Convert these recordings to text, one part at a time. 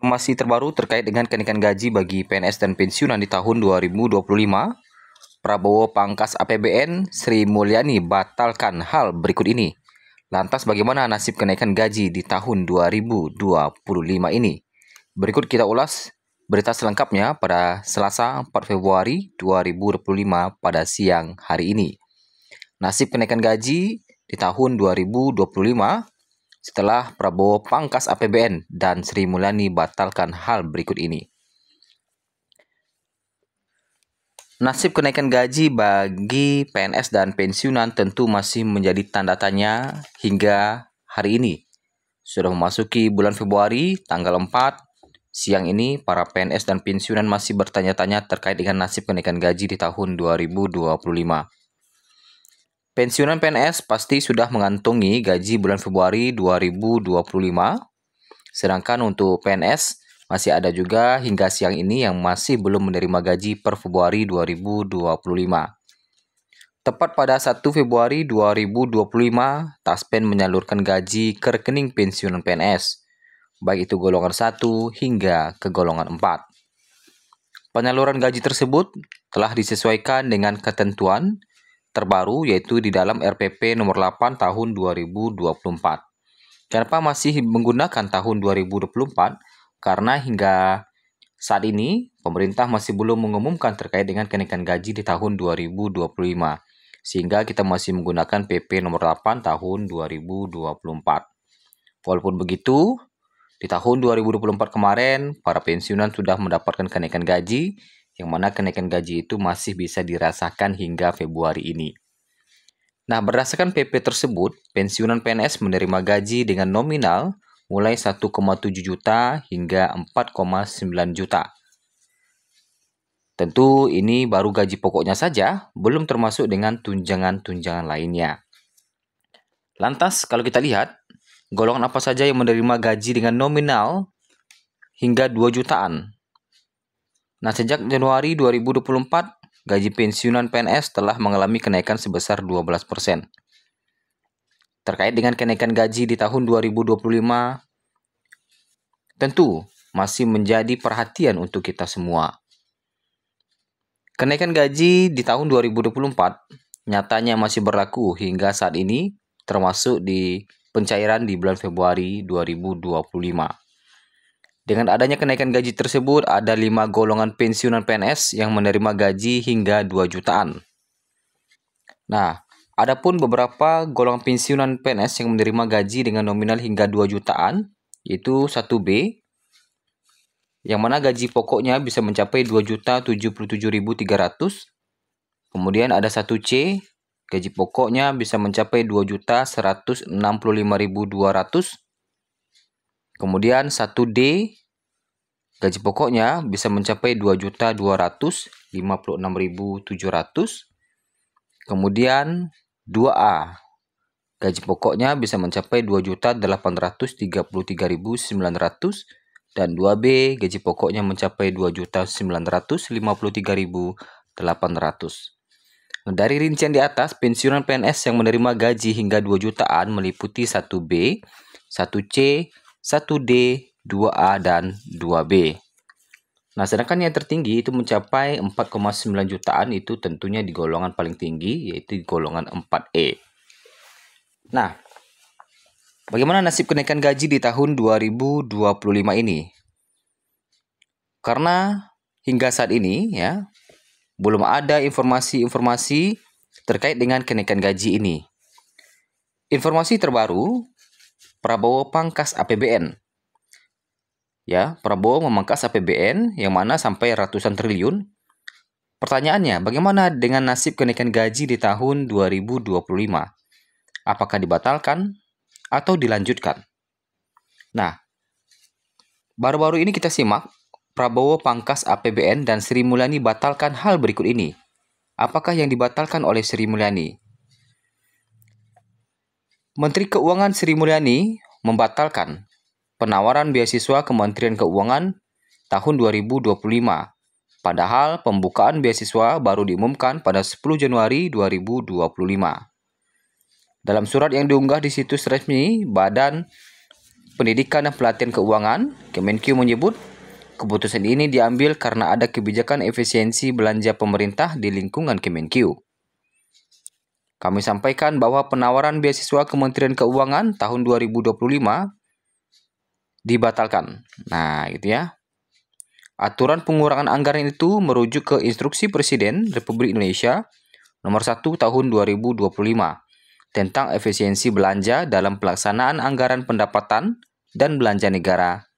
Informasi terbaru terkait dengan kenaikan gaji bagi PNS dan pensiunan di tahun 2025. Prabowo pangkas APBN, Sri Mulyani batalkan hal berikut ini. Lantas bagaimana nasib kenaikan gaji di tahun 2025 ini? Berikut kita ulas berita selengkapnya pada Selasa 4 Februari 2025 pada siang hari ini. Nasib kenaikan gaji di tahun 2025 setelah Prabowo pangkas APBN dan Sri Mulyani batalkan hal berikut ini. Nasib kenaikan gaji bagi PNS dan pensiunan tentu masih menjadi tanda tanya hingga hari ini. Sudah memasuki bulan Februari, tanggal 4, siang ini para PNS dan pensiunan masih bertanya-tanya terkait dengan nasib kenaikan gaji di tahun 2025. Pensiunan PNS pasti sudah mengantongi gaji bulan Februari 2025, sedangkan untuk PNS masih ada juga hingga siang ini yang masih belum menerima gaji per Februari 2025. Tepat pada 1 Februari 2025, Taspen menyalurkan gaji ke rekening pensiunan PNS, baik itu golongan 1 hingga ke golongan 4. Penyaluran gaji tersebut telah disesuaikan dengan ketentuan terbaru yaitu di dalam RPP nomor 8 tahun 2024. Kenapa masih menggunakan tahun 2024? Karena hingga saat ini pemerintah masih belum mengumumkan terkait dengan kenaikan gaji di tahun 2025. Sehingga kita masih menggunakan PP nomor 8 tahun 2024. Walaupun begitu, di tahun 2024 kemarin para pensiunan sudah mendapatkan kenaikan gaji, yang mana kenaikan gaji itu masih bisa dirasakan hingga Februari ini. Nah, berdasarkan PP tersebut, pensiunan PNS menerima gaji dengan nominal mulai 1,7 juta hingga 4,9 juta. Tentu ini baru gaji pokoknya saja, belum termasuk dengan tunjangan-tunjangan lainnya. Lantas, kalau kita lihat, golongan apa saja yang menerima gaji dengan nominal hingga 2 jutaan? Nah, sejak Januari 2024, gaji pensiunan PNS telah mengalami kenaikan sebesar 12%. Terkait dengan kenaikan gaji di tahun 2025, tentu masih menjadi perhatian untuk kita semua. Kenaikan gaji di tahun 2024 nyatanya masih berlaku hingga saat ini, termasuk di pencairan di bulan Februari 2025. Dengan adanya kenaikan gaji tersebut, ada 5 golongan pensiunan PNS yang menerima gaji hingga 2 jutaan. Nah, adapun beberapa golongan pensiunan PNS yang menerima gaji dengan nominal hingga 2 jutaan, yaitu 1B, yang mana gaji pokoknya bisa mencapai 2.077.300. Kemudian ada 1C, gaji pokoknya bisa mencapai 2.165.200. Kemudian 1D, gaji pokoknya bisa mencapai 2.256.700. Kemudian 2A, gaji pokoknya bisa mencapai 2.833.900. Dan 2B, gaji pokoknya mencapai 2.953.800. Dari rincian di atas, pensiunan PNS yang menerima gaji hingga 2 jutaan meliputi 1B, 1C, 1D, 2A, dan 2B. Nah, sedangkan yang tertinggi itu mencapai 4,9 jutaan, itu tentunya di golongan paling tinggi, yaitu di golongan 4E. Nah, bagaimana nasib kenaikan gaji di tahun 2025 ini? Karena hingga saat ini ya, belum ada informasi-informasi terkait dengan kenaikan gaji ini. Informasi terbaru, Prabowo pangkas APBN. Ya, Prabowo memangkas APBN yang mana sampai ratusan triliun. Pertanyaannya, bagaimana dengan nasib kenaikan gaji di tahun 2025? Apakah dibatalkan atau dilanjutkan? Nah, baru-baru ini kita simak Prabowo pangkas APBN dan Sri Mulyani batalkan hal berikut ini. Apakah yang dibatalkan oleh Sri Mulyani? Menteri Keuangan Sri Mulyani membatalkan penawaran beasiswa Kementerian Keuangan tahun 2025. Padahal pembukaan beasiswa baru diumumkan pada 10 Januari 2025. Dalam surat yang diunggah di situs resmi Badan Pendidikan dan Pelatihan Keuangan, Kemenq menyebut keputusan ini diambil karena ada kebijakan efisiensi belanja pemerintah di lingkungan Kemenq. Kami sampaikan bahwa penawaran beasiswa Kementerian Keuangan tahun 2025 dibatalkan. Nah, gitu ya. Aturan pengurangan anggaran itu merujuk ke Instruksi Presiden Republik Indonesia Nomor 1 Tahun 2025 tentang efisiensi belanja dalam pelaksanaan anggaran pendapatan dan belanja negara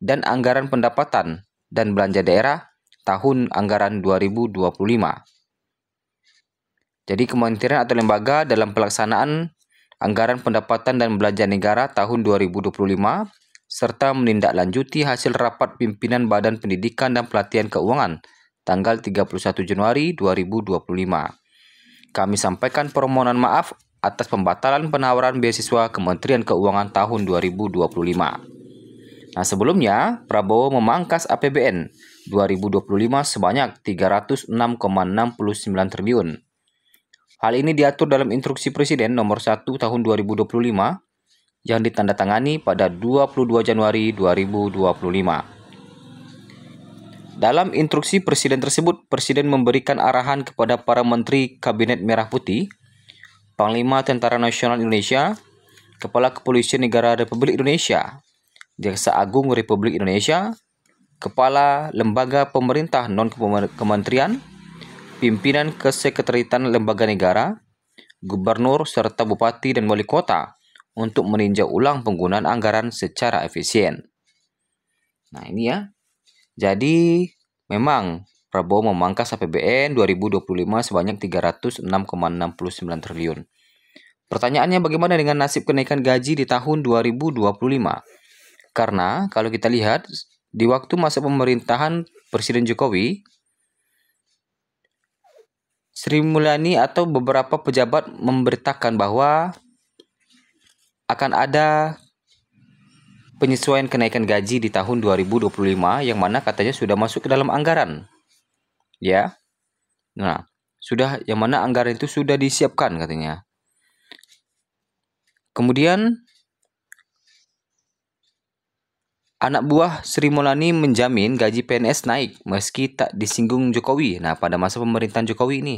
dan anggaran pendapatan dan belanja daerah tahun anggaran 2025. Jadi kementerian atau lembaga dalam pelaksanaan anggaran pendapatan dan belanja negara tahun 2025 serta menindaklanjuti hasil rapat pimpinan Badan Pendidikan dan Pelatihan Keuangan tanggal 31 Januari 2025. Kami sampaikan permohonan maaf atas pembatalan penawaran beasiswa Kementerian Keuangan tahun 2025. Nah, sebelumnya Prabowo memangkas APBN 2025 sebanyak 306,69 triliun. Hal ini diatur dalam Instruksi Presiden Nomor 1 Tahun 2025 yang ditandatangani pada 22 Januari 2025. Dalam instruksi Presiden tersebut, Presiden memberikan arahan kepada para Menteri Kabinet Merah Putih, Panglima Tentara Nasional Indonesia, Kepala Kepolisian Negara Republik Indonesia, Jaksa Agung Republik Indonesia, Kepala Lembaga Pemerintah Non-Kementerian, Pimpinan Kesekretariatan Lembaga Negara, Gubernur serta Bupati dan Wali Kota untuk meninjau ulang penggunaan anggaran secara efisien. Nah, ini ya. Jadi, memang Prabowo memangkas APBN 2025 sebanyak 306,69 triliun. Pertanyaannya, bagaimana dengan nasib kenaikan gaji di tahun 2025? Karena kalau kita lihat, di waktu masa pemerintahan Presiden Jokowi, Sri Mulyani atau beberapa pejabat memberitakan bahwa akan ada penyesuaian kenaikan gaji di tahun 2025 yang mana katanya sudah masuk ke dalam anggaran. Ya. Nah, yang mana anggaran itu sudah disiapkan katanya. Kemudian anak buah Sri Mulyani menjamin gaji PNS naik meski tak disinggung Jokowi. Nah, pada masa pemerintahan Jokowi ini.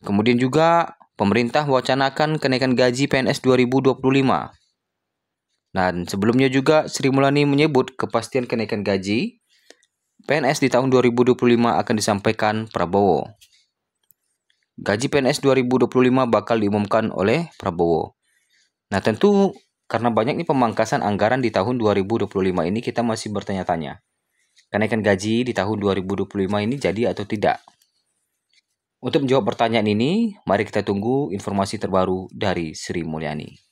Kemudian juga pemerintah wacanakan kenaikan gaji PNS 2025. Dan sebelumnya juga Sri Mulyani menyebut kepastian kenaikan gaji PNS di tahun 2025 akan disampaikan Prabowo. Gaji PNS 2025 bakal diumumkan oleh Prabowo. Nah, tentu karena banyak nih pemangkasan anggaran di tahun 2025 ini, kita masih bertanya-tanya. Kenaikan gaji di tahun 2025 ini jadi atau tidak? Untuk menjawab pertanyaan ini, mari kita tunggu informasi terbaru dari Sri Mulyani.